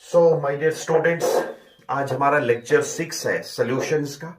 So my dear students, आज हमारा lecture 6 है सॉल्यूशंस का।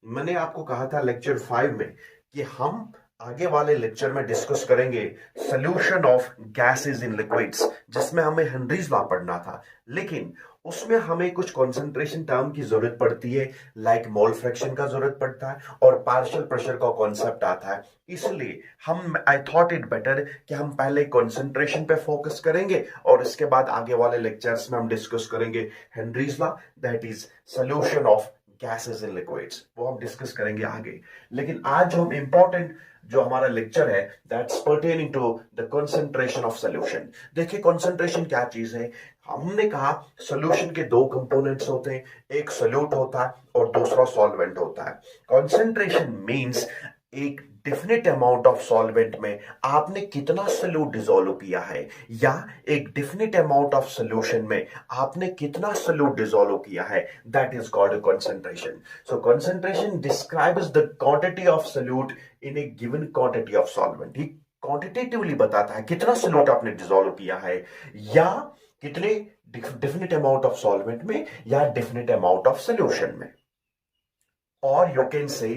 मैंने आपको कहा था लेक्चर 5 में कि हम आगे वाले लेक्चर में डिस्कस करेंगे solution of gases in liquids, जिसमें हमें हेनरीज लॉ पढ़ना था। लेकिन उसमें हमें कुछ कंसंट्रेशन टर्म की जरूरत पड़ती है, लाइक मोल फ्रैक्शन का जरूरत पड़ता है और पार्शियल प्रेशर का कॉन्सेप्ट आता है। इसलिए हम आई थॉट इट बेटर कि हम पहले कंसंट्रेशन पे फोकस करेंगे और इसके बाद आगे वाले लेक्चर्स में हम डिस्कस करेंगे Henry's law, that is solution of gases in liquids. वो हम डिस्कस करेंगे आगे। लेकिन आज हम इंपॉर्टेंट जो हमारा लेक्चर है that's pertaining to the concentration of solution. देखिए कंसंट्रेशन क्या चीज है। हमने कहा सॉल्यूशन के दो कंपोनेंट्स होते हैं, एक सोल्यूट होता है और दूसरा सॉल्वेंट होता है। कंसंट्रेशन मींस एक डिफिनिट अमाउंट ऑफ सॉल्वेंट में आपने कितना सोल्यूट डिसॉल्व किया है, या एक डिफिनिट अमाउंट ऑफ सॉल्यूशन में आपने कितना सोल्यूट डिसॉल्व किया है, that is called concentration. So concentration describes the quantity of solute in A given quantity of solvent. ये क्वांटिटेटिवली बताता है कितना सोल्यूट आपने डिसॉल्व किया है, या कितने डिफिनिट अमाउंट ऑफ सॉल्वेंट में या डिफिनिट अमाउंट ऑफ सोल्यूशन में। Or you can say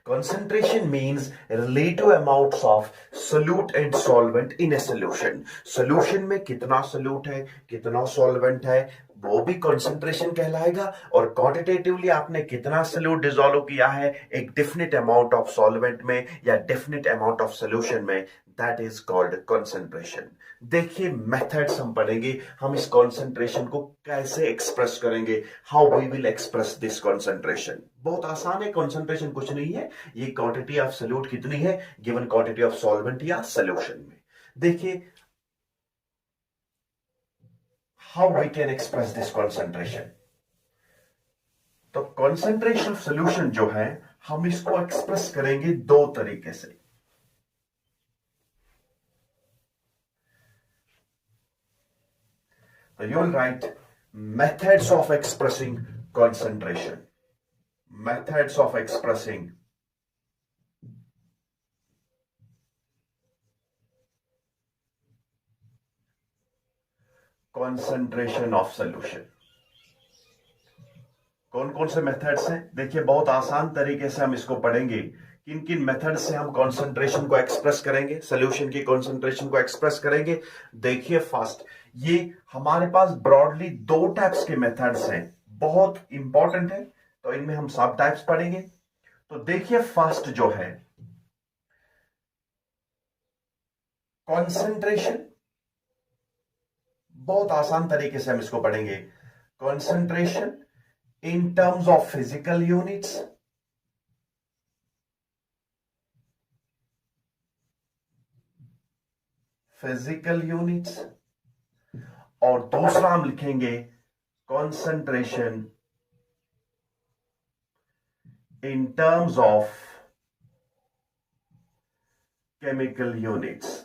concentration means relative amounts of solute and solvent in a solution. Solution में कितना solute है, कितना solvent है, वो भी concentration कहलाएगा। और quantitatively आपने कितना solute dissolve किया है एक definite amount of solvent में या definite amount of solution में, that is called concentration। देखिए मेथड्स हम पढ़ेंगे, हम इस कंसंट्रेशन को कैसे एक्सप्रेस करेंगे, how we will express this concentration. बहुत आसान है, कंसंट्रेशन कुछ नहीं है, ये क्वांटिटी ऑफ सोल्यूट कितनी है गिवन क्वांटिटी ऑफ सॉल्वेंट या सॉल्यूशन में। देखिए how we can express this concentration. तो कंसंट्रेशन ऑफ सॉल्यूशन जो है हम इसको एक्सप्रेस करेंगे दो तरीके से। So you will write methods of expressing concentration. Methods of expressing concentration of solution। कौन कौन से मेथड्स हैं? देखिए बहुत आसान तरीके से हम इसको पढ़ेंगे। किन किन मेथड से हम कंसंट्रेशन को एक्सप्रेस करेंगे, सॉल्यूशन की कंसंट्रेशन को एक्सप्रेस करेंगे। देखिए फर्स्ट, ये हमारे पास ब्रॉडली दो टाइप्स के मेथड्स हैं, बहुत इंपॉर्टेंट है, तो इनमें हम सब टाइप्स पढ़ेंगे। तो देखिए फर्स्ट जो है कंसंट्रेशन, बहुत आसान तरीके से हम इसको पढ़ेंगे। Concentration in terms of physical units, physical units, और दूसरा हम लिखेंगे concentration in terms of chemical units.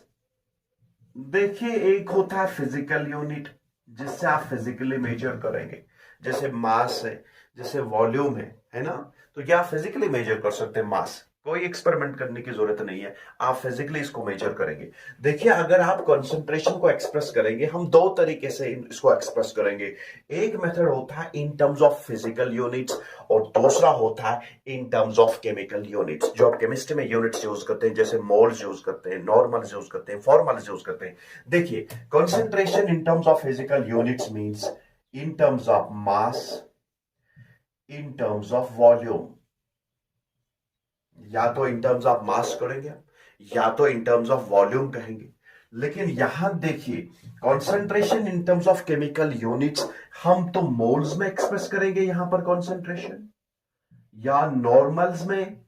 देखिए एक होता है फिजिकल यूनिट जिससे आप फिजिकली मेजर करेंगे, जैसे मास है, जैसे वॉल्यूम है ना, तो क्या आप फिजिकली मेजर कर सकते हैं मास, कोई एक्सपेरिमेंट करने की जरूरत नहीं है, आप फिजिकली इसको मेजर करेंगे। देखिए अगर आप कंसंट्रेशन को एक्सप्रेस करेंगे, हम दो तरीके से इसको एक्सप्रेस करेंगे। एक मेथड होता है इन टर्म्स ऑफ फिजिकल यूनिट्स और दूसरा होता है इन टर्म्स ऑफ केमिकल यूनिट्स, जो आप केमिस्ट्री में यूनिट्स यूज करते हैं, जैसे मोल्स यूज करते हैं, नॉर्मल्स यूज करते हैं, फॉर्मल्स यूज करते हैं। देखिए concentration in terms of physical units means in terms of mass, in terms of volume. या तो इन टर्म्स ऑफ मास करेंगे या तो इन टर्म्स ऑफ वॉल्यूम कहेंगे। लेकिन यहां देखिए concentration in terms of chemical units हम तो मोल्स में एक्सप्रेस करेंगे यहां पर कंसंट्रेशन, या नॉर्मल्स में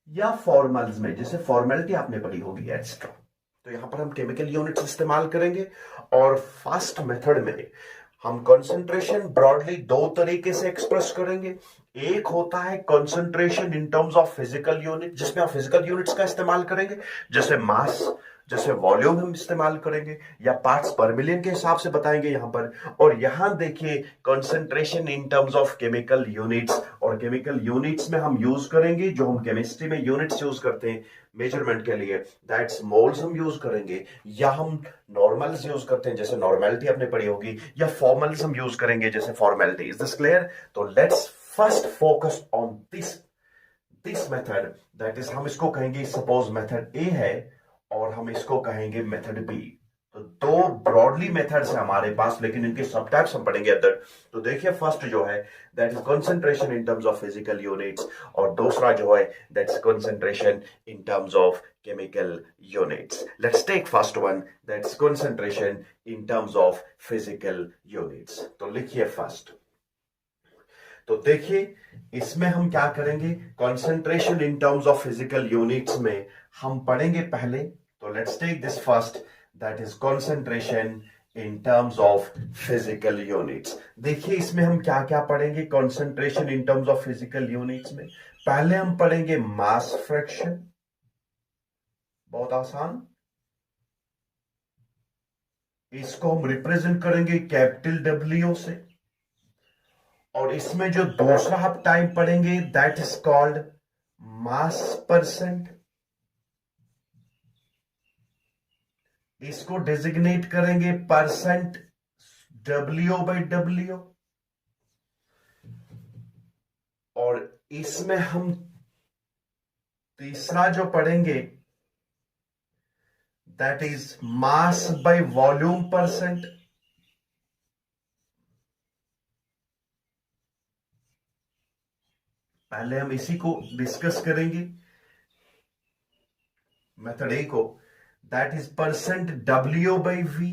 या फॉर्मल्स में, जैसे फॉर्मेलिटी आपने पढ़ी होगी एक्स्ट्रा, तो यहां पर हम केमिकल यूनिट्स इस्तेमाल करेंगे। और फर्स्ट मेथड में हम कंसंट्रेशन ब्रॉडली दो तरीके से एक्सप्रेस करेंगे। एक होता है concentration in terms of physical unit, जिसमें आप फिजिकल यूनिट्स का इस्तेमाल करेंगे, जैसे मास, जैसे वॉल्यूम हम इस्तेमाल करेंगे या पार्ट्स पर मिलियन के हिसाब से बताएंगे यहां पर। और यहां देखिए concentration in terms of chemical units, और केमिकल यूनिट्स में हम यूज करेंगे जो हम केमिस्ट्री में यूनिट्स यूज करते हैं मेजरमेंट के लिए, दैट्स मोल्स हम यूज करेंगे, या हम नॉर्मल्स यूज करते हैं जैसे नॉर्मेलिटी आपने पढ़ी होगी, या फॉर्मल्स हम यूज करेंगे जैसे फॉर्मेलिटी। Is this clear? तो let's first focus on this method, that is हम इसको कहेंगे सपोज मेथड ए है और हम इसको कहेंगे मेथड बी। तो दो ब्रॉडली मेथड्स है हमारे पास, लेकिन इनके सब टाइप्स हम पढ़ेंगे अंदर। तो देखिए फर्स्ट जो है that is concentration in terms of physical units, और दूसरा जो है that's concentration in terms of chemical units. Let's take first one, that's concentration in terms of physical units. तो लिखिए फर्स्ट, तो देखिए इसमें हम क्या करेंगे, concentration in terms of physical units में हम पढ़ेंगे पहले। तो let's take this first, that is concentration in terms of physical units. देखिए इसमें हम क्या क्या पढ़ेंगे concentration in terms of physical units में। पहले हम पढ़ेंगे मास फ्रैक्शन, बहुत आसान, इसको हम रिप्रेजेंट करेंगे कैपिटल डब्ल्यू से। और इसमें जो दूसरा हम टाइप पढ़ेंगे that is called mass percent, इसको डिजिग्नेट करेंगे परसेंट डब्ल्यू बाई डब्ल्यू। और इसमें हम तीसरा जो पढ़ेंगे that is mass by volume percent. पहले हम इसी को डिस्कस करेंगे मेथड ए को, that is percent W by V.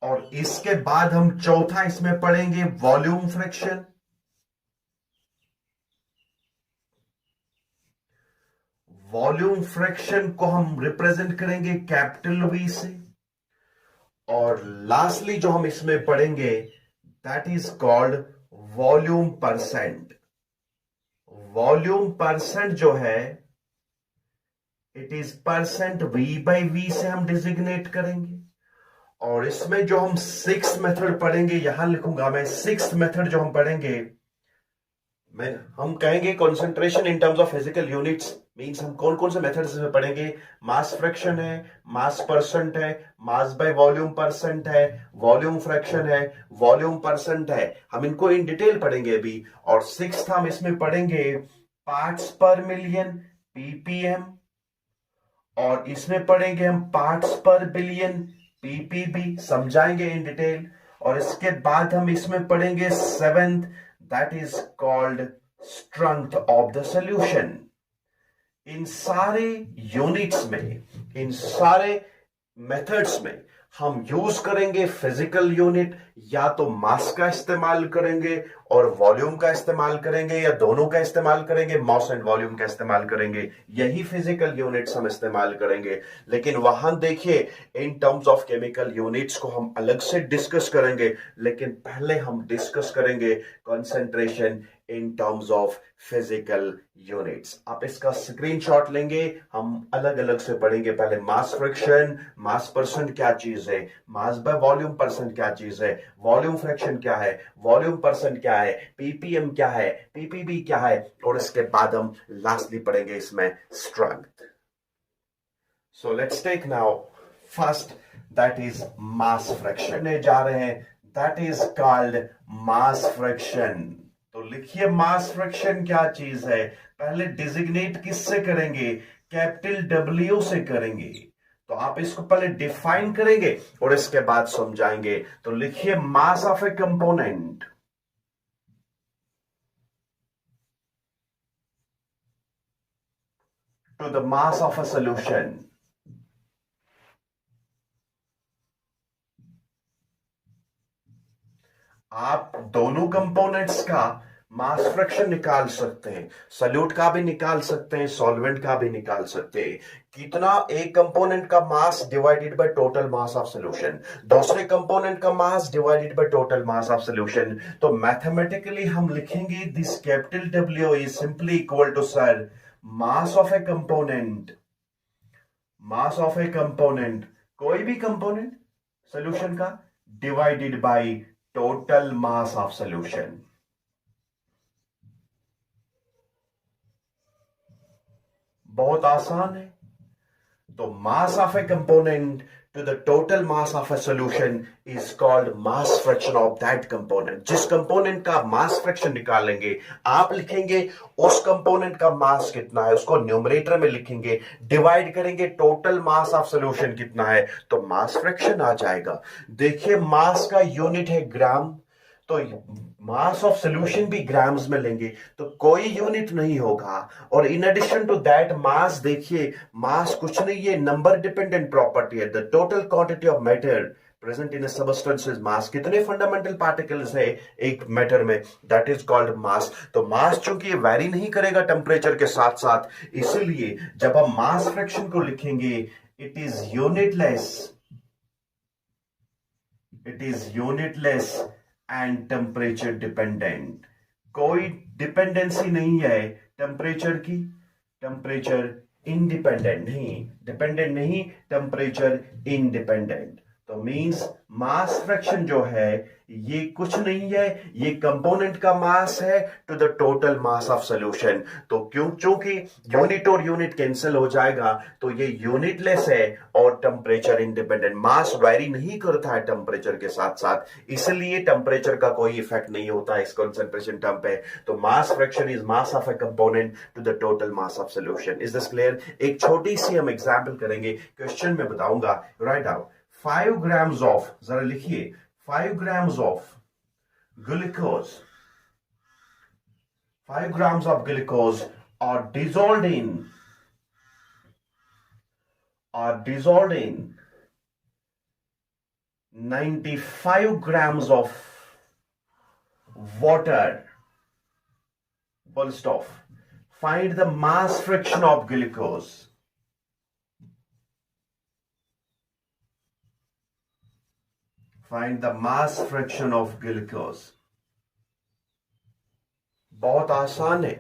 और इसके बाद हम चौथा इसमें पढ़ेंगे वॉल्यूम फ्रैक्शन। वॉल्यूम फ्रैक्शन को हम रिप्रेजेंट करेंगे कैपिटल वी से। और लास्टली जो हम इसमें पढ़ेंगे that is called volume percent. Volume percent जो है it is percent V by V से हम डिजिग्नेट करेंगे। और इसमें जो हम सिक्स्थ मेथड पढ़ेंगे, यहां लिखूंगा मैं सिक्स्थ मेथड जो हम पढ़ेंगे, हम कहेंगे concentration in terms of physical units means हम कौन कौन से मेथड्स में पढ़ेंगे, मास फ्रैक्शन है, मास परसेंट है, मास बाय वॉल्यूम परसेंट है, वॉल्यूम फ्रैक्शन है, वॉल्यूम परसेंट है। हम इनको इन डिटेल पढ़ेंगे अभी। और सिक्स्थ हम इसमें पढ़ेंगे पार्ट्स पर मिलियन पीपीएम, और इसमें पढ़ेंगे हम पार्ट्स पर बिलियन पीपीबी, समझाएंगे इन डिटेल। और इसके बाद हम इसमें पढ़ेंगे seventh, that is called strength of the solution. इन सारे यूनिट्स में, इन सारे मेथड्स में हम यूज करेंगे फिजिकल यूनिट, या तो मास का इस्तेमाल करेंगे और वॉल्यूम का इस्तेमाल करेंगे, या दोनों का इस्तेमाल करेंगे, मास एंड वॉल्यूम का इस्तेमाल करेंगे। यही फिजिकल यूनिट्स हम इस्तेमाल करेंगे। लेकिन वहां देखिए इन टर्म्स ऑफ केमिकल यूनिट्स को हम अलग से डिस्कस करेंगे, लेकिन पहले हम डिस्कस करेंगे concentration in terms of physical units. आप इसका स्क्रीनशॉट लेंगे, हम अलग अलग से पढ़ेंगे। पहले मास फ्रैक्शन, मास परसेंट क्या चीज है, मास बाय वॉल्यूम परसेंट क्या चीज है, वॉल्यूम फ्रैक्शन क्या है, वॉल्यूम परसेंट क्या है, पीपीएम क्या है, पीपीबी क्या है, और इसके बाद हम लास्टली पढ़ेंगे इसमें strength. So let's take now first, that is mass fraction जा रहे हैं, that is called mass fraction. तो लिखिए मास फ्रैक्शन क्या चीज है। पहले डिजिग्नेट किससे करेंगे, कैपिटल डब्ल्यू से करेंगे। तो आप इसको पहले डिफाइन करेंगे और इसके बाद समझाएंगे। तो लिखिए mass of a component to the mass of a solution. आप दोनों कंपोनेंट्स का मास फ्रैक्शन निकाल सकते हैं, सॉल्यूट का भी निकाल सकते हैं, सॉल्वेंट का भी निकाल सकते हैं। कितना, एक कंपोनेंट का mass divided by total mass of solution, दूसरे कंपोनेंट का mass divided by total mass of solution. तो मैथमेटिकली हम लिखेंगे this capital W is simply equal to sir mass of a component mass of a component, कोई भी component solution का, divided by total mass of solution. बहुत आसान है। तो mass of a component to the total mass of a solution is called mass fraction of that component। जिस component का mass fraction निकालेंगे, आप लिखेंगे उस कंपोनेंट का मास कितना है, उसको न्यूमरेटर में लिखेंगे, डिवाइड करेंगे टोटल मास ऑफ सॉल्यूशन कितना है, तो मास फ्रैक्शन आ जाएगा। देखिए मास का यूनिट है ग्राम, तो मास ऑफ सॉल्यूशन भी ग्राम्स में लेंगे तो कोई यूनिट नहीं होगा। और in addition to that mass, देखिए मास कुछ नहीं है, नंबर डिपेंडेंट प्रॉपर्टी है। The total quantity of matter present in substance is mass. कितने फंडामेंटल पार्टिकल्स है एक मैटर में, दैट इज कॉल्ड मास। तो मास चूंकि ये वैरी नहीं करेगा टेम्परेचर के साथ साथ, इसलिए जब हम मास फ्रैक्शन को लिखेंगे it is unitless, it is unitless and temperature dependent. कोई डिपेंडेंसी नहीं है टेम्परेचर की, टेम्परेचर इंडिपेंडेंट नहीं, डिपेंडेंट नहीं, टेम्परेचर इंडिपेंडेंट। तो मींस मास फ्रैक्शन जो है ये कुछ नहीं है, ये कंपोनेंट का मास है to the total mass of solution. तो क्यों, चूंकि यूनिट और यूनिट कैंसिल हो जाएगा तो ये यूनिटलेस है और टेम्परेचर इंडिपेंडेंट। मास वैरी नहीं करता है टेम्परेचर के साथ साथ, इसलिए टेम्परेचर का कोई इफेक्ट नहीं होता इस कंसंट्रेशन टर्म पे। तो mass fraction is mass of a component to the total mass of solution. Is this clear? एक छोटी सी हम एग्जांपल करेंगे, क्वेश्चन में बताऊंगा। राइट आउट 5 grams of, जरा लिखिए 5 grams of glucose, 5 grams of glucose are dissolved in 95 grams of water. Full stop. Find the mass fraction of glucose. Find the mass fraction of glucose. बहुत आसान है।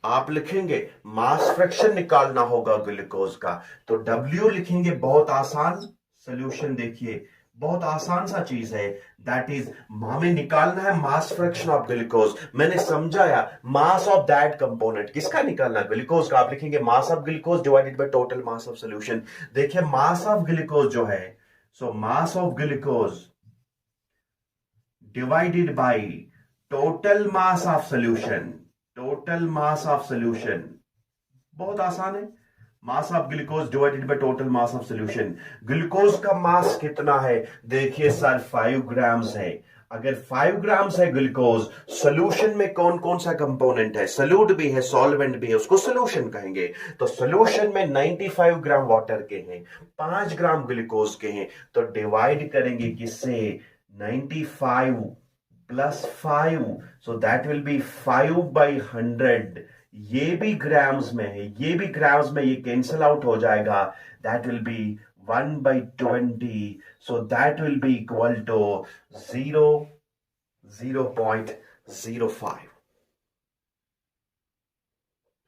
आप लिखेंगे mass fraction निकालना होगा glucose का, तो W लिखेंगे, बहुत आसान सॉल्यूशन। देखिए बहुत आसान सा चीज है, दैट इज हमें निकालना है मास फ्रैक्शन ऑफ ग्लूकोज। मैंने समझाया मास ऑफ दैट कंपोनेंट, किसका निकालना है, ग्लूकोज का। आप लिखेंगे mass of glucose divided by total mass of solution. देखिए मास ऑफ ग्लूकोज जो है, so mass of glucose divided by total mass of solution, total mass of solution। बहुत आसान है, मास of glucose divided by total mass of solution. Glucose का मास कितना है, देखिए सर 5 ग्राम्स है। अगर 5 ग्राम्स है ग्लूकोज, सॉल्यूशन में कौन कौन सा कंपोनेंट है, सॉल्यूट भी है, सॉल्वेंट भी है, उसको सॉल्यूशन कहेंगे। तो सॉल्यूशन में 95 ग्राम वाटर के हैं, 5 ग्राम ग्लूकोज के हैं, तो डिवाइड करेंगे किससे, 95 plus 5, so that will be 5/100। ये भी ग्राम्स में है, ये भी ग्राम्स में, ये कैंसल आउट हो जाएगा, that will be 1/20, so that will be equal to 0.05।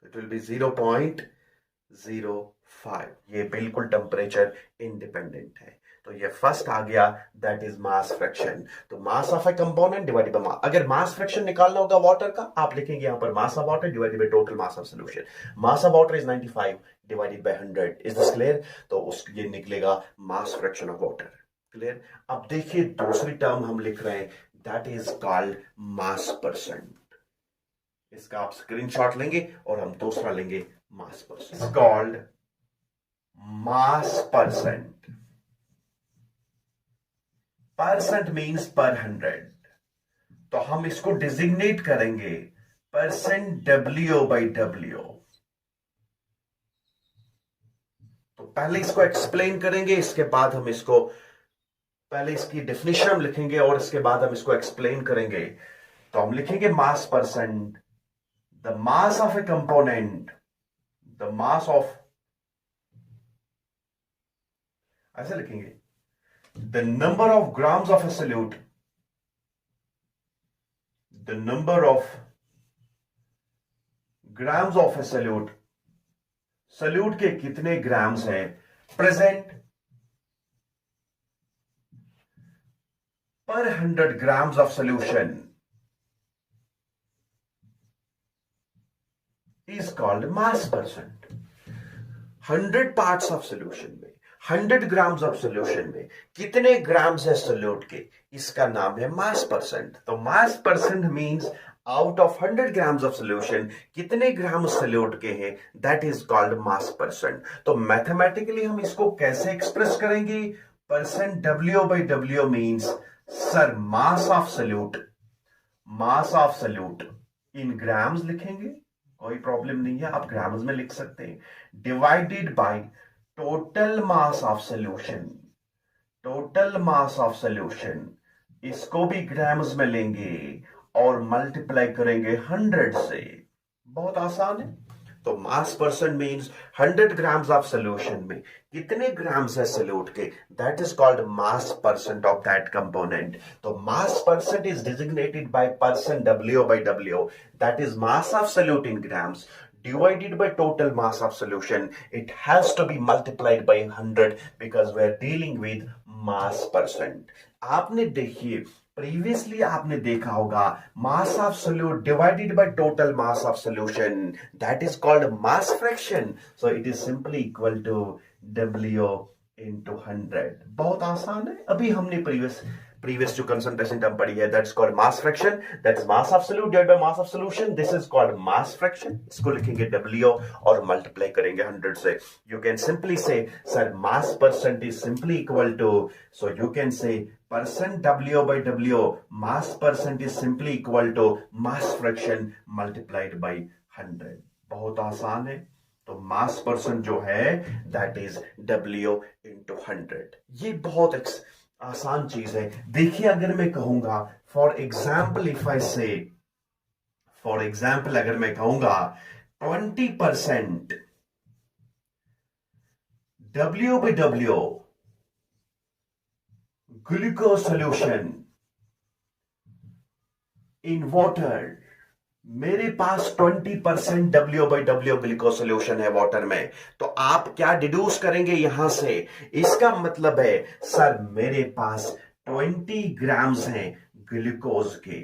it will be 0.05। ये बिल्कुल टेम्परेचर इंडिपेंडेंट है। तो ये फर्स्ट आ गया, दैट इज मास फ्रैक्शन। तो mass of a component divided by mass. अगर मास फ्रैक्शन निकालना होगा वाटर का, आप लिखेंगे यहां पर mass of water divided by total mass of solution. Mass of water is 95 divided by 100। Is this clear? तो उस ये निकलेगा मास फ्रैक्शन ऑफ वाटर। क्लियर? अब देखिए दूसरी टर्म हम लिख रहे हैं, that is called mass percent. इसका आप स्क्रीनशॉट लेंगे और हम दूसरा लेंगे मास percent, called mass percent. Percent means पर 100, तो हम इसको डिजिग्नेट करेंगे परसेंट W/W। तो पहले इसको एक्सप्लेन करेंगे, इसके बाद हम इसको, पहले इसकी डेफिनेशन हम लिखेंगे और इसके बाद हम इसको एक्सप्लेन करेंगे। तो हम लिखेंगे मास percent, the mass of a component, the mass of, ऐसे लिखेंगे, the number of grams of a solute, the number of grams of a solute, solute के कितने ग्राम्स हैं, present per 100 grams of solution is called mass percent. 100 parts of solution में 100 grams of solution में कितने grams है solute के, इसका नाम है मास परसेंट. तो मास percent means out of 100 grams of solution कितने ग्राम सोल्यूट के हैं, that is called mass percent. तो मैथमेटिकली हम इसको कैसे एक्सप्रेस करेंगे, percent W by W means sir mass of solute, mass of solute in grams लिखेंगे, कोई प्रॉब्लम नहीं है, आप ग्राम्स में लिख सकते हैं, divided by total mass of solution, total mass of solution इसको भी ग्राम्स में लेंगे और मल्टीप्लाई करेंगे 100 से. बहुत आसान है. तो मास percent means 100 grams of solution में कितने ग्राम्स है सोल्यूट के, that is called mass percent of that component. तो मास percent is designated bye percent W by W, that is mass of solute in grams divided by total mass of solution. It has to be multiplied by 100 because we are dealing with mass percent. आपने देखिए previously आपने देखा होगा mass of solute divided by total mass of solution, that is called mass fraction. So it is simply equal to W into 100. बहुत आसान है. अभी हमने previous जो concentration term पढ़ी है, that's called mass fraction, that is mass of solute divided by mass of solution, this is called mass fraction. इसको लिखेंगे W और multiply करेंगे 100 से. You can simply say sir mass percent is simply equal to, so you can say percent W by W, mass percent is simply equal to mass fraction multiplied by 100. बहुत आसान है. तो मास percent जो है that is W into 100. ये बहुत आसान चीज है. देखिए अगर मैं कहूंगा फॉर एग्जाम्पल, इफ आई से फॉर एग्जाम्पल अगर मैं कहूंगा 20% W by W glucose solution in water, मेरे पास 20% W by W glucose solution है वाटर में, तो आप क्या डिड्यूस करेंगे यहां से, इसका मतलब है सर मेरे पास 20 ग्राम्स हैं ग्लूकोज के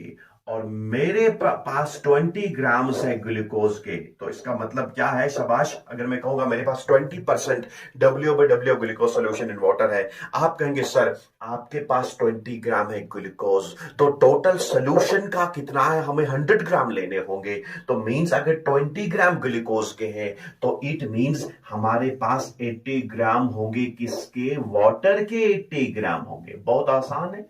और मेरे पास 20 ग्राम्स है ग्लूकोज के. तो इसका मतलब क्या है, शाबाश. अगर मैं कहूंगा मेरे पास 20% W by W glucose solution in water है, आप कहेंगे सर आपके पास 20 ग्राम है ग्लूकोज, तो टोटल सोल्यूशन का कितना है, हमें 100 ग्राम लेने होंगे. तो मींस अगर 20 ग्राम ग्लूकोज के हैं तो इट मींस हमारे पास 80 ग्राम होंगे, किसके, वाटर के 80 ग्राम होंगे. बहुत आसान है.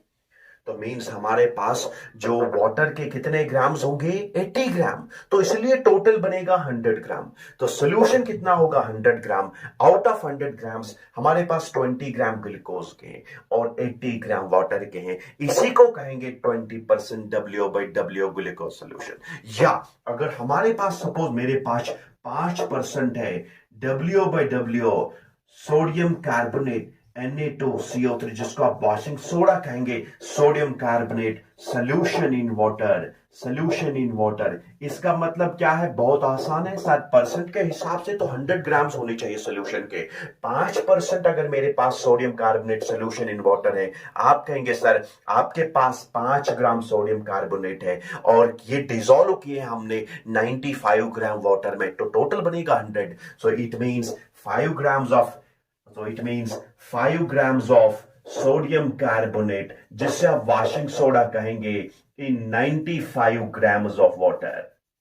तो मींस हमारे पास जो वाटर के कितने ग्राम्स होंगे, 80 ग्राम. तो इसलिए टोटल बनेगा 100 ग्राम. तो सोल्यूशन कितना होगा, 100 ग्राम. आउट ऑफ 100 ग्राम्स हमारे पास 20 ग्राम ग्लूकोज के हैं और 80 ग्राम वाटर के हैं. इसी को कहेंगे 20% W by W glucose solution. या अगर हमारे पास सपोज मेरे पास 5% है W by W sodium carbonate Na2CO3, जिसको आप वॉशिंग सोडा कहेंगे, sodium carbonate solution in water, solution in water. इसका मतलब क्या है, बहुत आसान है सर. परसेंट के हिसाब से तो 100 ग्राम्स होने चाहिए सोल्यूशन के. 5% अगर मेरे पास sodium carbonate solution in water है, आप कहेंगे सर आपके पास 5 ग्राम सोडियम कार्बोनेट है और ये डिसॉल्व किए हमने 95 ग्राम वाटर में, तो टोटल बनेगा 100. So it means 5 grams of, so it means 5 grams of sodium carbonate, जिसे आप वॉशिंग सोडा कहेंगे, in 95 grams of water.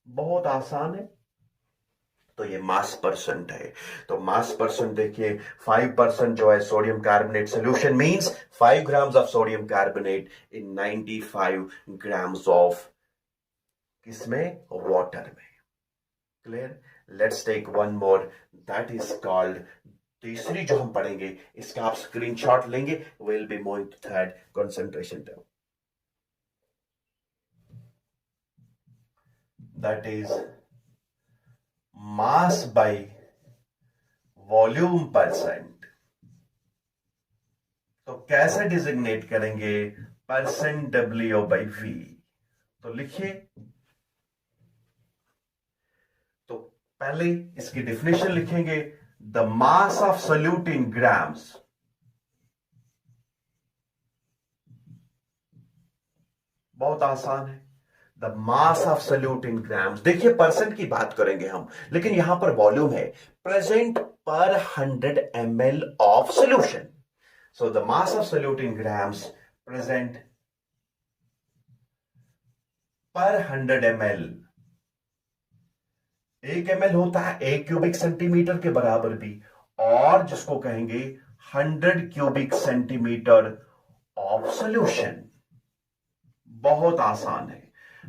बहुत आसान है. तो ये मास परसेंट है. तो मास परसेंट देखिए 5% जो है sodium carbonate solution means 5 grams of sodium carbonate in 95 grams of किसमें, वाटर में. Clear. Let's take one more, that is called, तीसरी जो हम पढ़ेंगे इसका आप स्क्रीनशॉट लेंगे, will be moving to third concentration term, that is mass by volume percent. तो कैसे डिजिग्नेट करेंगे, परसेंट W by V. तो लिखिए, तो पहले इसकी डेफिनेशन लिखेंगे, the mass of solute in grams, बहुत आसान है। The mass of solute in grams, देखिए परसेंट की बात करेंगे हम, लेकिन यहां पर वॉल्यूम है, present per 100 ml of solution. So the mass of solute in grams present per 100 ml, 1 ml होता है 1 क्यूबिक सेंटीमीटर के बराबर भी, और जिसको कहेंगे 100 क्यूबिक सेंटीमीटर ऑफ सोल्यूशन। बहुत आसान है।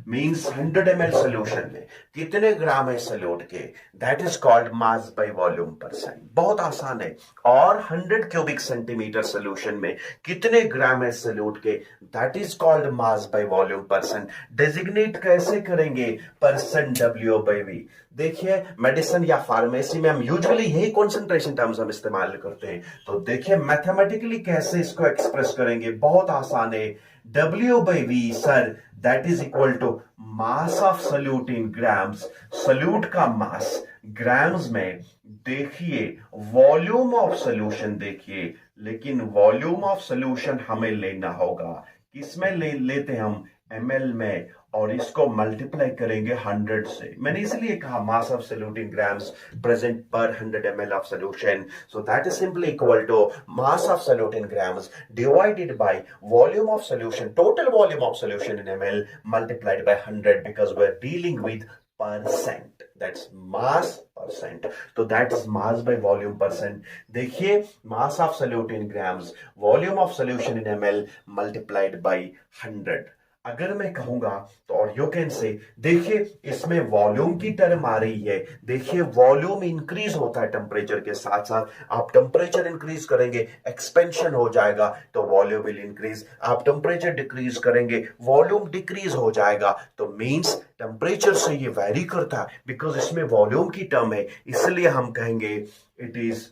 मींस 100 ml सोल्यूशन में कितने ग्राम है सल्यूट के, that is called mass by volume percent. बहुत आसान है। और 100 क्यूबिक सेंटीमीटर सोल्यूशन में कितने ग्राम है सल्यूट के, that is called mass by volume percent. Designate कैसे करेंगे, परसेंट डब्ल्यू बाई वी। देखिए मेडिसिन या फार्मेसी में हम यूजुअली यही कॉन्सेंट्रेशन टर्म्स हम इस्तेमाल करते हैं। तो देखिए मैथमेटिकली कैसे इसको एक्सप्रेस करेंगे, बहुत आसान है। W by V sir that is equal to mass of solute in grams, solute का मास ग्राम्स में, देखिए वॉल्यूम ऑफ सॉल्यूशन देखिए, लेकिन वॉल्यूम ऑफ सॉल्यूशन हमें लेना होगा किसमें लेते हम, ml में, और इसको मल्टीप्लाई करेंगे 100 से। मैंने इसलिए कहा mass of solute in grams present per 100 ml of solution, so that is simply equal to mass of solute in grams divided by volume of solution, total volume of solution in ml multiplied by 100, because we are dealing with percent, that's mass percent. तो that is mass by volume percent. देखिए mass of solute in grams, volume of solution in ml multiplied by 100। अगर मैं कहूंगा तो, और you can से, देखिए इसमें वॉल्यूम की टर्म आ रही है। देखिए वॉल्यूम इंक्रीज होता है टेम्परेचर के साथ साथ, आप टेम्परेचर इंक्रीज करेंगे एक्सपेंशन हो जाएगा तो वॉल्यूम विल इंक्रीज, आप टेम्परेचर डिक्रीज करेंगे वॉल्यूम डिक्रीज हो जाएगा। तो मींस टेम्परेचर से ये वैरी करता है, बिकॉज इसमें वॉल्यूम की टर्म है, इसलिए हम कहेंगे it is,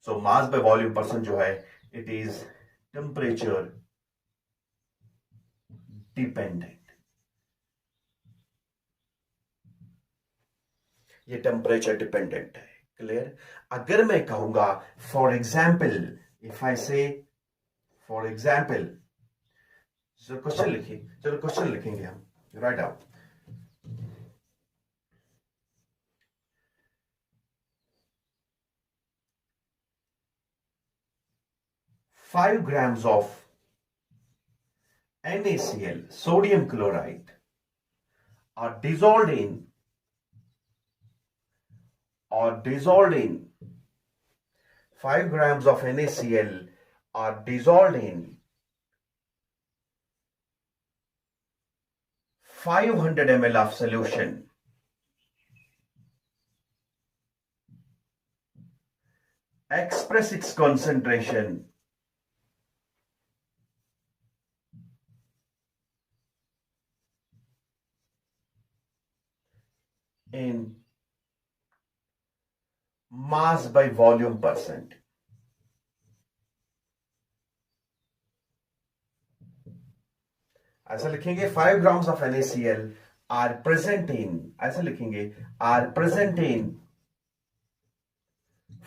so mass by volume percent जो है इट इज टेम्परेचर डिपेंडेंट। ये टेम्परेचर डिपेंडेंट है, क्लियर। अगर मैं कहूंगा फॉर एग्जाम्पल, इफ आई से फॉर एग्जाम्पल, क्वेश्चन लिखिए, चलो क्वेश्चन लिखेंगे हम, right out. 5 grams of NaCl, sodium chloride, are dissolved in 5 grams of NaCl are dissolved in 500 ml of solution. Express its concentration in mass by volume percent. ऐसा लिखेंगे 5 grams of NaCl are present in, ऐसा लिखेंगे are present in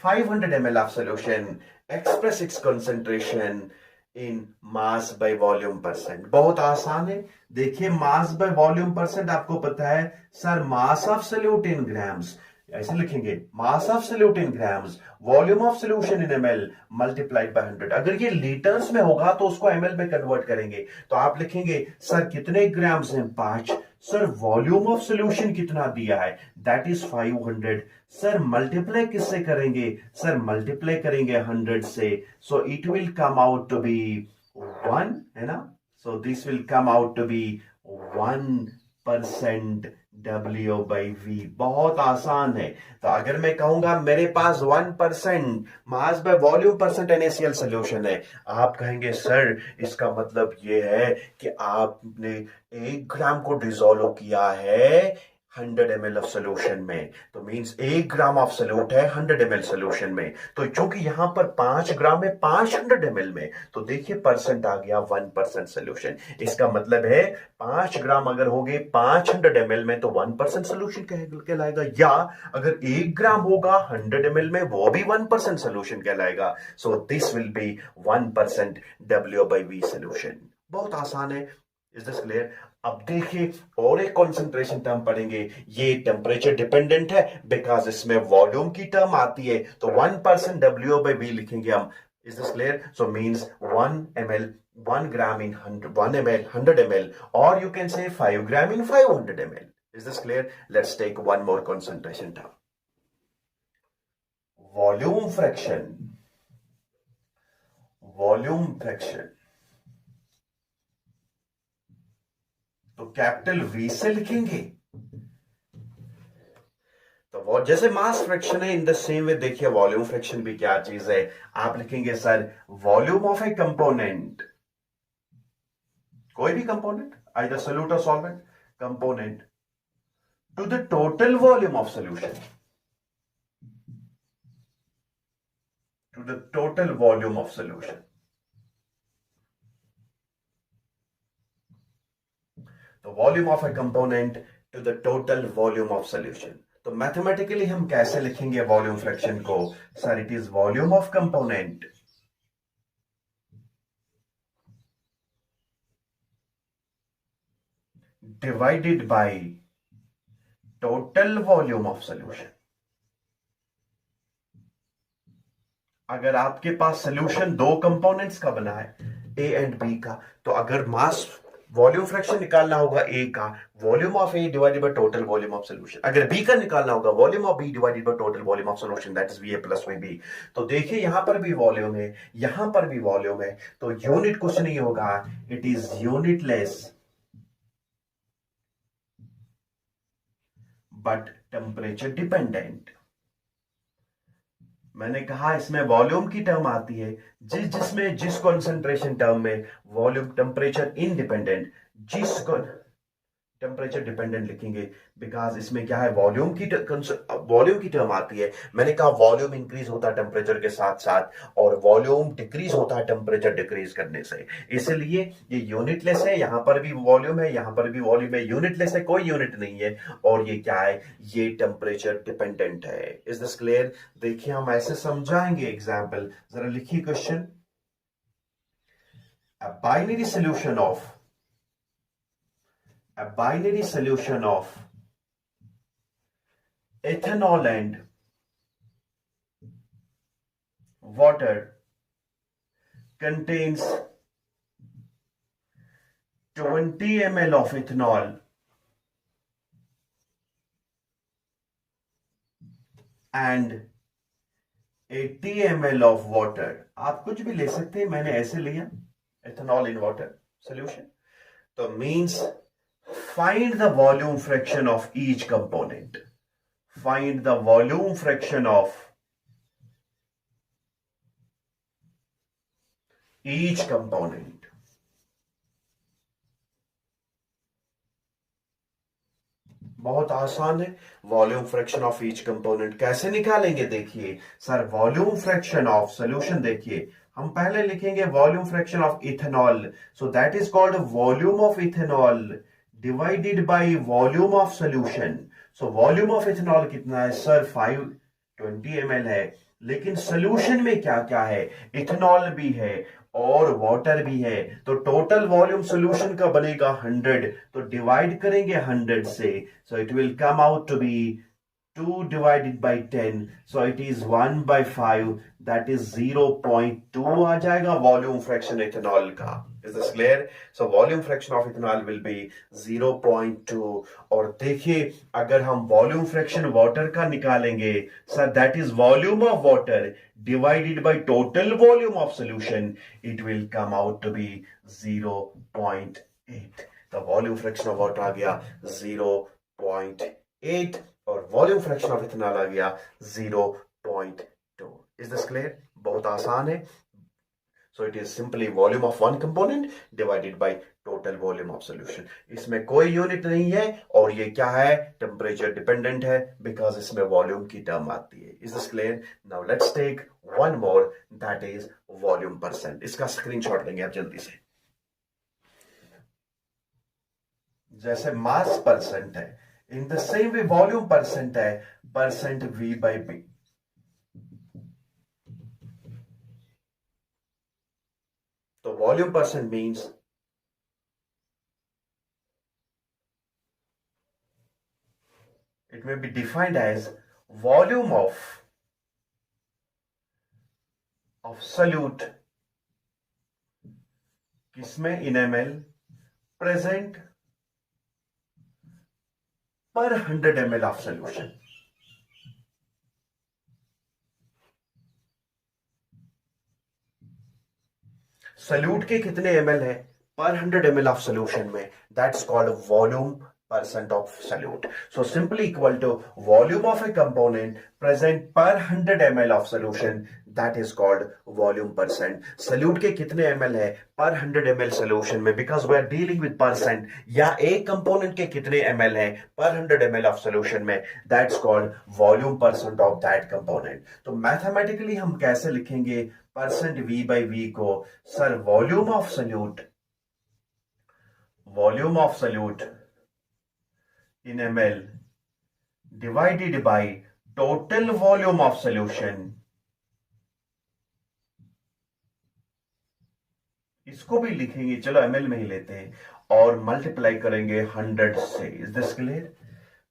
500 ml of solution. Express its concentration in mass by volume percent. बहुत आसान है। देखिए मास by volume percent आपको पता है sir, mass of solute in grams, ऐसे लिखेंगे mass of solute in grams, volume of solution in ml multiplied by 100। अगर ये लीटर्स में होगा तो उसको ml में कन्वर्ट करेंगे, तो आप लिखेंगे सर कितने ग्राम्स हैं, 5। सर वॉल्यूम ऑफ सॉल्यूशन कितना दिया है, दैट इज 500। सर मल्टीप्लाई किससे करेंगे, सर मल्टीप्लाई करेंगे 100 से, so it will come out to be 1, है ना। So this will come out to be 1% W by V। बहुत आसान है। तो अगर मैं कहूंगा मेरे पास 1% मास by volume percent NaCl solution है, आप कहेंगे सर इसका मतलब ये है कि आपने 1 ग्राम को डिसॉल्व किया है 100 ml ऑफ सोल्यूशन में, तो मींस 1 ग्राम ऑफ सोल्यूट है 100 ml सोल्यूशन में। तो चूंकि यहां पर 5 ग्राम है 500 ml में, तो देखिए परसेंट आ गया 1% सोल्यूशन। इसका मतलब है 5 ग्राम अगर हो गए 500 ml में तो 1% सोल्यूशन कहलाएगा, या अगर 1 ग्राम होगा 100 ml में वो भी 1% सोल्यूशन कहलाएगा। सो this will be 1% WB solution. बहुत आसान है। Is this clear? अब देखिए और एक कंसंट्रेशन टर्म पढ़ेंगे, ये टेम्परेचर डिपेंडेंट है बिकॉज इसमें वॉल्यूम की टर्म आती है, तो 1% W/V लिखेंगे हम। Is this clear? So means 1 ml 1 gram in 1 ml 100 ml, or you can say 5 gram in 500 ml. Is this clear? Let's take one more concentration term. Volume fraction. Volume fraction. तो capital V से लिखेंगे। तो वो जैसे mass fraction है, in the same way देखिए volume fraction भी क्या चीज है। आप लिखेंगे sir volume of a component, कोई भी कंपोनेंट, आइदर सोल्यूट और solvent, component to the total volume of solution, to the total volume of solution. तो volume of a component to the total volume of solution. तो mathematically हम कैसे लिखेंगे volume fraction को? Sir it is volume of component divided by total volume of solution. अगर आपके पास solution दो components का बना है, ए एंड बी का, तो अगर मास वॉल्यूम फ्रैक्शन निकालना होगा ए का, volume of A divided by total volume of solution. अगर बी का निकालना होगा volume of B divided by total volume of solution, that is V A plus V B. तो देखिए यहां पर भी वॉल्यूम है, यहां पर भी वॉल्यूम है, तो यूनिट कुछ नहीं होगा, it is unitless but temperature dependent. मैंने कहा इसमें वॉल्यूम की टर्म आती है, जिस कंसंट्रेशन टर्म में volume temperature independent, temperature dependent लिखेंगे बिकॉज इसमें क्या है वॉल्यूम की टर्म आती है। मैंने कहा वॉल्यूम इंक्रीज होता है टेम्परेचर के साथ साथ और वॉल्यूम डिक्रीज होता है टेम्परेचर डिक्रीज करने से, इसलिए ये यूनिटलेस है। यहां पर भी वॉल्यूम है, यहां पर भी वॉल्यूम है, यूनिटलेस है, कोई यूनिट नहीं है, और ये क्या है, ये टेम्परेचर डिपेंडेंट है। Is this clear? देखिए हम ऐसे समझाएंगे एग्जाम्पल, जरा लिखिए question. A binary solution of ethanol and water contains 20 ml of ethanol and 80 ml of water। आप कुछ भी ले सकते हैं, मैंने ऐसे लिया ethanol in water solution। तो means find the volume fraction of each component, find the volume fraction of each component। बहुत आसान है। Volume fraction of each component कैसे निकालेंगे? देखिए sir volume fraction of solution, देखिए हम पहले लिखेंगे volume fraction of ethanol, so that is called volume of ethanol divided by volume of solution. So volume of ethanol कितना है सर? 520 ml है, लेकिन सोल्यूशन में क्या क्या है? इथेनॉल भी है और वाटर भी है, तो टोटल वॉल्यूम सोल्यूशन का बनेगा 100, तो डिवाइड करेंगे 100 से, so it will come out to be 2 divided by 10, so it is 1/5, that is 0.2 आ जाएगा वॉल्यूम फ्रैक्शन इथेनॉल का। Is this clear? So volume fraction of ethanol will be 0.2। और देखिए अगर हम वॉल्यूम फ्रैक्शन वाटर का निकालेंगे sir, that is volume of water divided by total volume of solution, it will come out to be 0.8। तो volume fraction of water आ गया 0.8 और वॉल्यूम फ्रैक्शन ऑफ इथेनॉल आ गया 0.2। Is this clear? बहुत आसान है। So it is simply volume of one component divided by total volume of solution. इसमें कोई यूनिट नहीं है और ये क्या है, टेम्परेचर डिपेंडेंट है, बिकॉज इसमें वॉल्यूम की टर्म आती है। Is this clear? Now let's take one more, that is volume percent. इसका स्क्रीनशॉट लेंगे आप जल्दी से। जैसे मास परसेंट है, in the same way volume percent है, परसेंट वी बाई बी। तो volume percent means it may be defined as volume of solute किसमें in ml present per 100 ml of solution। Salute के कितने ml है पर 100 ml of solution में, that's called volume percent of solute। So simply equal to volume of a component present per 100 ml of solution, that is called volume percent। Solute के कितने ml है पर 100 ml solution में, because we are dealing with percent, या एक component के कितने ml है पर 100 ml of solution में, that's called volume percent of that component। तो मैथमेटिकली हम कैसे लिखेंगे परसेंट v बाई v को? Sir volume of salute in ml divided by total volume of solution, इसको भी लिखेंगे, चलो ml में ही लेते हैं, और मल्टीप्लाई करेंगे 100 से। Is this clear?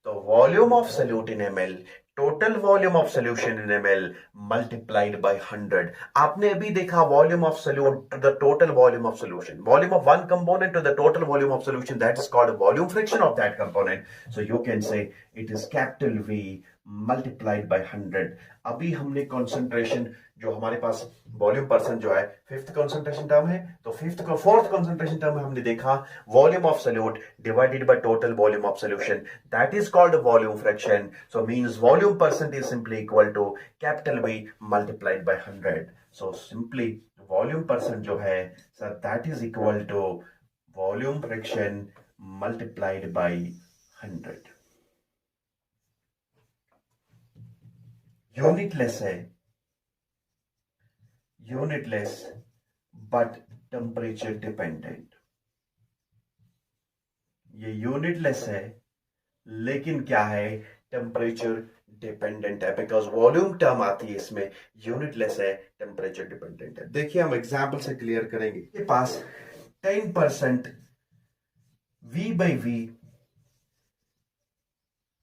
तो volume of solute in ml, total volume of solution in ml multiplied by 100। आपने अभी देखा volume of solute to the total volume of solution, volume of one component to the total volume of solution, that is called volume fraction of that component. So you can say it is capital V multiplied by 100। अभी हमने concentration जो हमारे पास volume percent जो है fifth concentration term है, तो fourth concentration term में हमने देखा volume of solute divided by total volume of solution, that is called volume fraction. So means volume percent is simply equal to capital V multiplied by 100। So simply volume percent जो है sir that is equal to volume fraction multiplied by 100। Unitless है, unitless but temperature dependent. ये unitless है लेकिन क्या है, temperature dependent है, because volume term आती है इसमें, यूनिटलेस है, टेम्परेचर डिपेंडेंट है। देखिए हम एग्जांपल से क्लियर करेंगे। के पास 10% V by V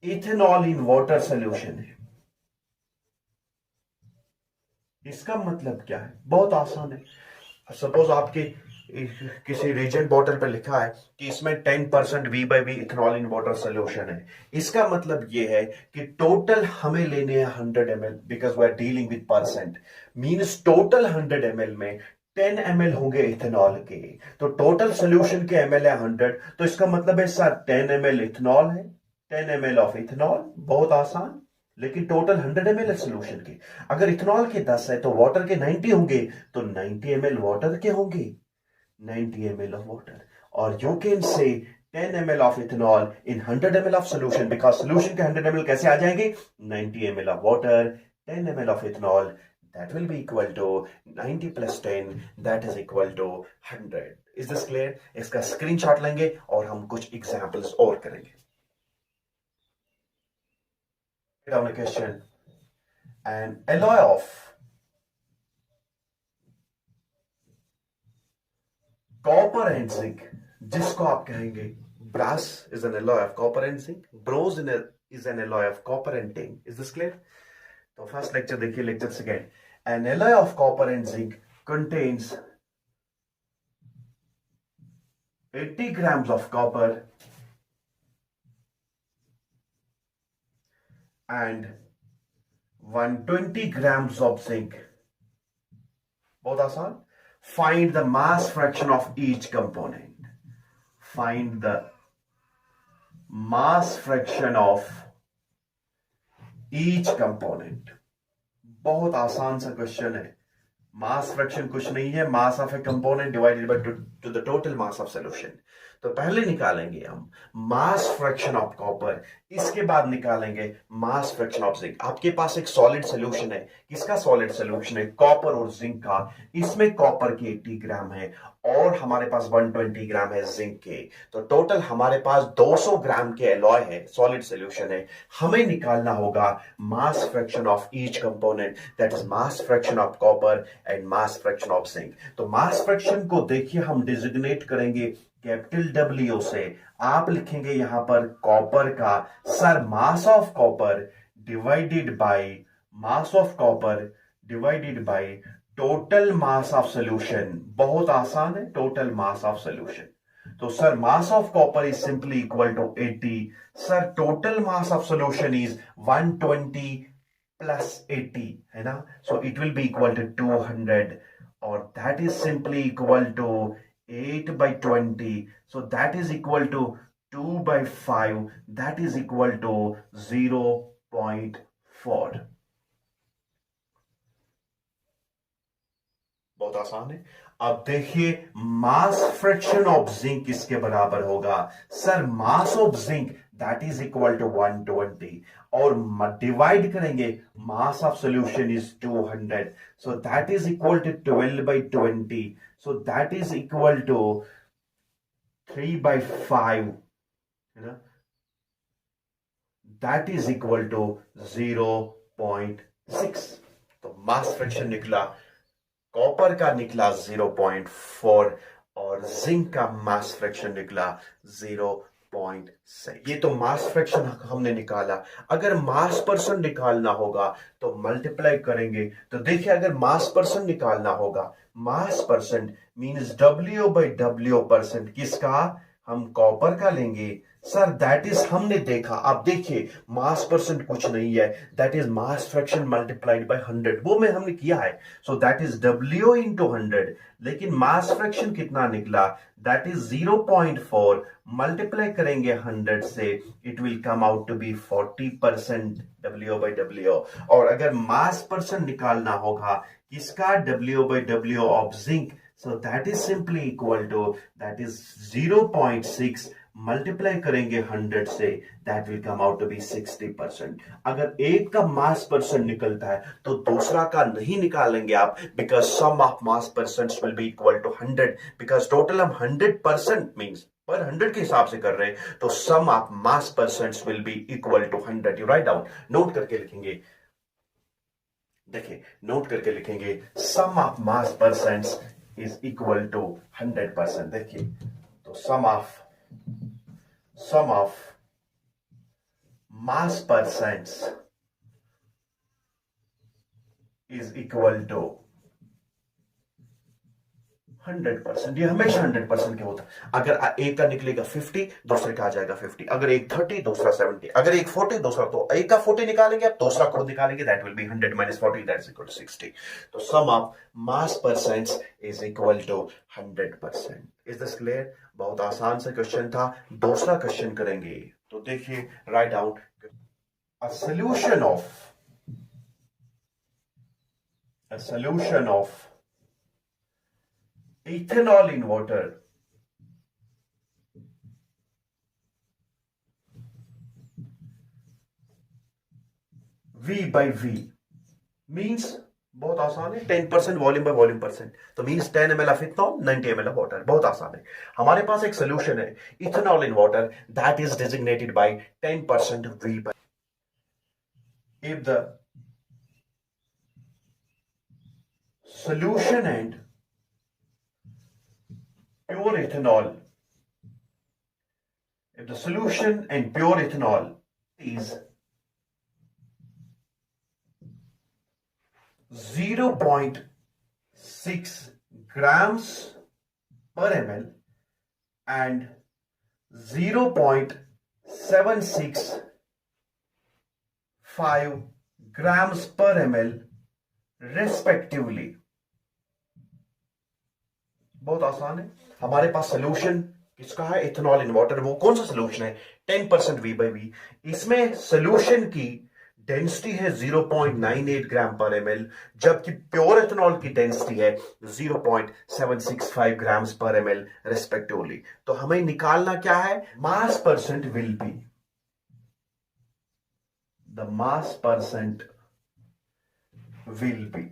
ethanol in water solution है। इसका मतलब क्या है? बहुत आसान है। सपोज आपके किसी रीजेंट बॉटल पे लिखा है कि इसमें 10% V by V ethanol in water solution है। इसका मतलब ये है कि टोटल हमें लेने हैं 100 ml, because we are dealing with percent, means total 100 ml में 10 ml होंगे इथेनॉल के, तो टोटल सोल्यूशन के ml है 100, तो इसका मतलब है सर 10 ml इथेनॉल है, 10 ml ऑफ इथेनॉल। बहुत आसान, लेकिन टोटल 100 ml है सोल्यूशन के। अगर इथेनॉल के 10 है तो वाटर के 90 होंगे, तो 90 ml वाटर के होंगे, 90 ml of water। और you can say 10 ml of ethanol in 100 ml of solution, because solution के 100 ml कैसे आ जाएंगे? 90 ml of water, 10 ml of ethanol, that will be equal to 90 plus 10, that is equal to 100। Is this clear? इसका screenshot लेंगे और हम कुछ examples और करेंगे। Down a question, an alloy of copper and zinc, जिसको आप कहेंगे brass is an alloy of copper and zinc, bronze is an alloy of copper and tin. Is this clear? तो फर्स्ट लेक्चर देखिए, lecture second. An alloy of copper and zinc contains 80 grams of copper and 120 grams of zinc। बहुत आसान। Find the mass fraction of each component। Find the mass fraction of each component। बहुत आसान सा question है, mass fraction कुछ नहीं है, मास of a component divided by two the total mass of solution. तो पहले निकालेंगे हम मास फ्रैक्शन ऑफ कॉपर, इसके बाद निकालेंगे मास फ्रैक्शन ऑफ जिंक। आपके पास एक सॉलिड सॉल्यूशन है, किसका सॉलिड सॉल्यूशन है? कॉपर और जिंक का। इसमें कॉपर के 80 ग्राम है और हमारे पास 120 ग्राम है जिंक के। तो टोटल हमारे पास 200 ग्राम के एलॉय है, सॉलिड सॉल्यूशन है। हमें निकालना होगा mass fraction of each component, that is mass fraction of copper and mass fraction of zinc. तो मास फ्रैक्शन को देखिए हम डिजिग्नेट करेंगे कैपिटल डब्ल्यू से। आप लिखेंगे यहां पर कॉपर का sir mass of copper divided by mass of copper divided by total mass of solution. बहुत आसान है, टोटल मास ऑफ सॉल्यूशन। तो sir mass of copper is simply equal to 80। Sir total mass of solution is 120 plus 80, है ना? So it will be equal to 200 और that is simply equal to 8 by 20. So that is equal to 2 by 5. That is equal to 0.4. बहुत आसान है। अब देखिए मास fraction of zinc किसके बराबर होगा? Sir mass of zinc that is equal to 120 और डिवाइड करेंगे mass of solution is 200, so that is equal to 12 by 20, so that is equal to 3 by 5, है ना? That is equal to 0.6। तो mass fraction निकला, copper का निकला 0.4 और zinc का मास फ्रैक्शन निकला 0.6। ये तो मास फ्रैक्शन हमने निकाला। अगर मास परसेंट निकालना होगा तो मल्टीप्लाई करेंगे। तो देखिए अगर मास परसेंट निकालना होगा, मास percent means W by W percent किसका? हम कॉपर का लेंगे। सर दैट इज हमने देखा, आप देखिए मास परसेंट कुछ नहीं है, that is mass fraction multiplied by 100, वो में हमने किया है। सो दैट इज डब्ल्यू इंटू 100, लेकिन मास फ्रैक्शन कितना निकला? दैट इज 0.4 मल्टीप्लाई करेंगे 100 से, it will come out to be 40% W by W. और अगर मास परसेंट निकालना होगा किसका? W by W of zinc, so that is simply equal to, that is 0.6 multiply करेंगे 100 से, that will come out to be 60%। अगर एक का मास परसेंट निकलता है तो दूसरा का नहीं निकालेंगे आप, because sum of mass percents will be equal to 100, because total हम 100% means पर 100 के हिसाब से कर रहे हैं, तो sum of mass percents will be equal to 100। you write down, note करके लिखेंगे, देखिए नोट करके लिखेंगे sum of mass percents is equal to 100%। देखिए तो sum of mass percents is equal to 100%। ये हमेशा 100% के होता है। अगर एक का निकलेगा 50, दूसरे का आ जाएगा 50। अगर एक 30 दूसरा 70, अगर एक 40 दूसरा, तो एक का 40 निकालेंगे आप, दूसरा खुद निकालेंगे, that will be 100 minus 40, that is equal to 60। तो sum of mass percents is equal to 100%। Is this clear? बहुत आसान सा क्वेश्चन था। दूसरा क्वेश्चन करेंगे, तो देखिए write down a solution of ethanol in water V by V means, बहुत आसान है, 10% वॉल्यूम बाय वॉल्यूम परसेंट। तो means 10 ml of ethanol 90 ml of water. बहुत आसान है। हमारे पास एक सोल्यूशन है ethanol in water, that is designated by 10% V by, if the solution and pure ethanol, if the solution and pure ethanol is 0.6 grams per ml and 0.765 grams per ml respectively। बहुत आसान है। हमारे पास solution किसका है? Ethanol in water. वो कौन सा solution है? 10% V by V। इसमें सोल्यूशन की डेंसिटी है 0.98 ग्राम पर ml, जबकि प्योर एथेनॉल की डेंसिटी है 0.765 ग्राम्स पर ml रेस्पेक्टिवली। तो हमें निकालना क्या है, मास percent will be, the mass percent will be.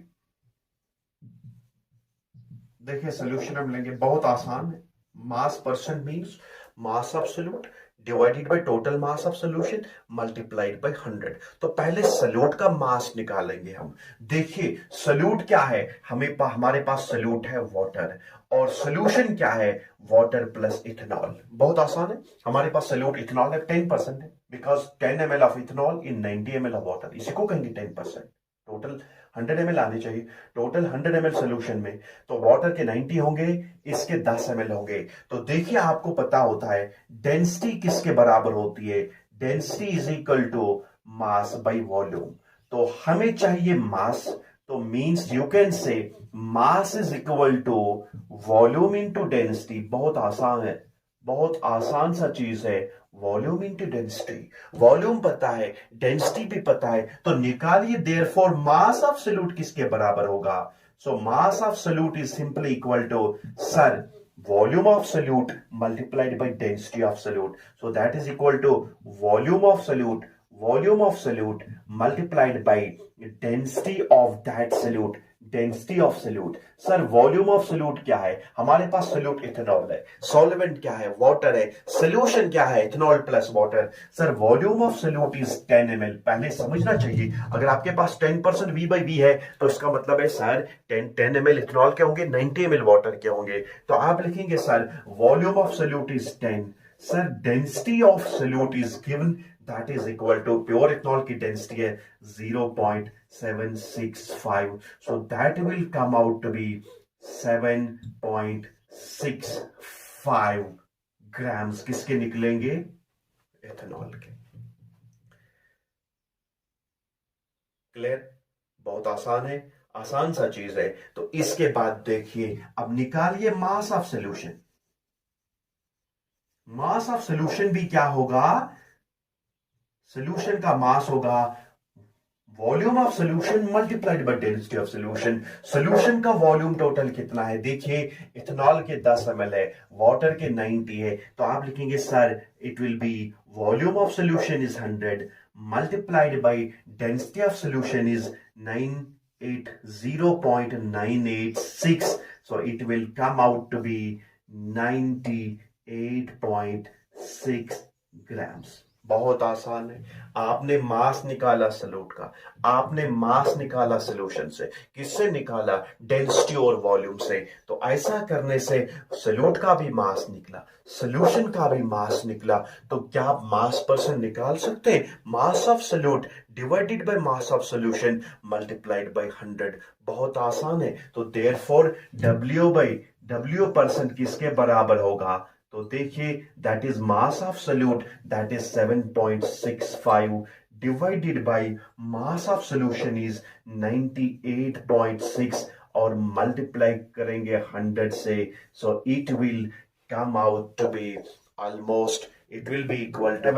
देखिए सॉल्यूशन हम लेंगे, बहुत आसान है। मास percent means mass absolute divided by total mass of solution multiplied by 100। तो पहले सॉल्यूट का मास निकालेंगे हम। देखिए सॉल्यूट क्या है, हमारे पास सॉल्यूट है वाटर, और सॉल्यूशन क्या है, वाटर प्लस इथेनॉल। बहुत आसान है। हमारे पास सॉल्यूट इथेनॉल है, 10% है, because 10 ml of ethanol in 90 ml of water, इसी को कहेंगे 10%। टोटल 100 ml आने चाहिए, टोटल 100 ml सोल्यूशन में, तो वाटर के 90 होंगे, इसके 10 ml होंगे। तो देखिए आपको पता होता है डेंसिटी किसके बराबर होती है, density is equal to mass by volume. तो हमें चाहिए मास, तो means you can say mass is equal to volume into density. बहुत आसान है, बहुत आसान सा चीज है, वॉल्यूम इंटू डेंसिटी। वॉल्यूम पता है, डेंसिटी भी पता है, तो निकालिए देयरफॉर मास ऑफ सॉल्यूट किसके बराबर होगा। So mass of solute is simply equal to, sir, volume of solute multiplied by density of solute. So that is equal to volume of solute multiplied by density of that solute, density of solute. Sir volume of solute क्या है, हमारे पास solute ethanol है, solvent क्या है, water है, solution क्या है, ethanol plus water. Sir volume of solute is 10 ml। पहले समझना चाहिए, अगर आपके पास 10% V by V है तो इसका मतलब है सर 10 ml इथेनॉल के होंगे, 90 ml वाटर के होंगे। तो आप लिखेंगे sir volume of solute is 10, sir density of solute is given, that is equal to pure ethanol की डेंसिटी है 0.765, so that will come out to be 7.65 grams किसके निकलेंगे, इथेनॉल के। क्लियर, बहुत आसान है, आसान सा चीज है। तो इसके बाद देखिए, अब निकालिए मास of solution. Mass of solution भी क्या होगा, सॉल्यूशन का मास होगा volume of solution multiplied by density of solution. Solution का वॉल्यूम टोटल कितना है, देखिए इथेनॉल के 10 ml है, वाटर के 90 है, तो आप लिखेंगे sir it will B volume of solution is 100 multiplied by density of solution is 980.986, so it will come out to be 98.6 grams। बहुत आसान है। आपने मास निकाला सॉल्यूट का, आपने मास निकाला सॉल्यूशन से, किससे निकाला, डेंसिटी और वॉल्यूम से। तो ऐसा करने से सॉल्यूट का भी मास निकला, सॉल्यूशन का भी मास निकला। तो क्या आप मास परसेंट निकाल सकते हैं, मास of solute divided by mass of solution multiplied by 100। बहुत आसान है। तो देयरफॉर W परसेंट किसके बराबर होगा, तो देखिए that is mass of solute, that is 7.65 divided by mass of solution is 98.6 और मल्टीप्लाई करेंगे 100 से। So it will come out to be almost, it will be equal to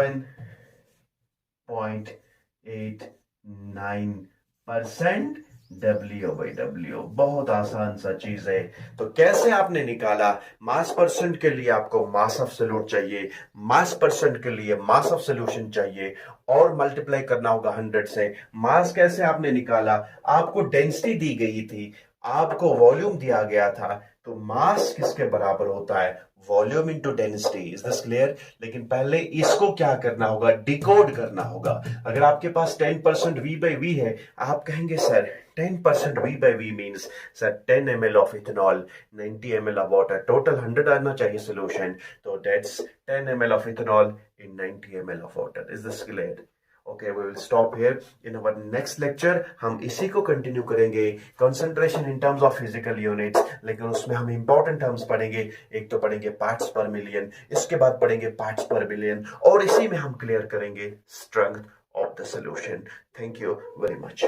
7.89% W/W। बहुत आसान सा चीज है। तो कैसे आपने निकाला, मास परसेंट के लिए आपको मास ऑफ सॉल्यूट चाहिए, मास परसेंट के लिए मास ऑफ सॉल्यूशन चाहिए और मल्टीप्लाई करना होगा 100 से। मास कैसे आपने निकाला, आपको डेंसिटी दी गई थी, आपको वॉल्यूम दिया गया था, तो मास किसके बराबर होता है, volume into density. Is this clear. लेकिन पहले इसको क्या करना होगा, डिकोड करना होगा। अगर आपके पास 10% V/V है, आप कहेंगे sir 10% V/V means sir 10 ml of ethanol, 90 ml of water, total 100 आना चाहिए सोल्यूशन, तो that's 10 ml of ethanol in 90 ml of water. Is this clear. Okay, we will stop here. In our next lecture हम इसी को continue करेंगे, concentration in terms of physical units, लेकिन उसमें हम इंपॉर्टेंट टर्म्स पढ़ेंगे। एक तो पढ़ेंगे पार्ट्स पर मिलियन, इसके बाद पढ़ेंगे पार्ट्स पर बिलियन, और इसी में हम क्लियर करेंगे strength of the solution. Thank you very much.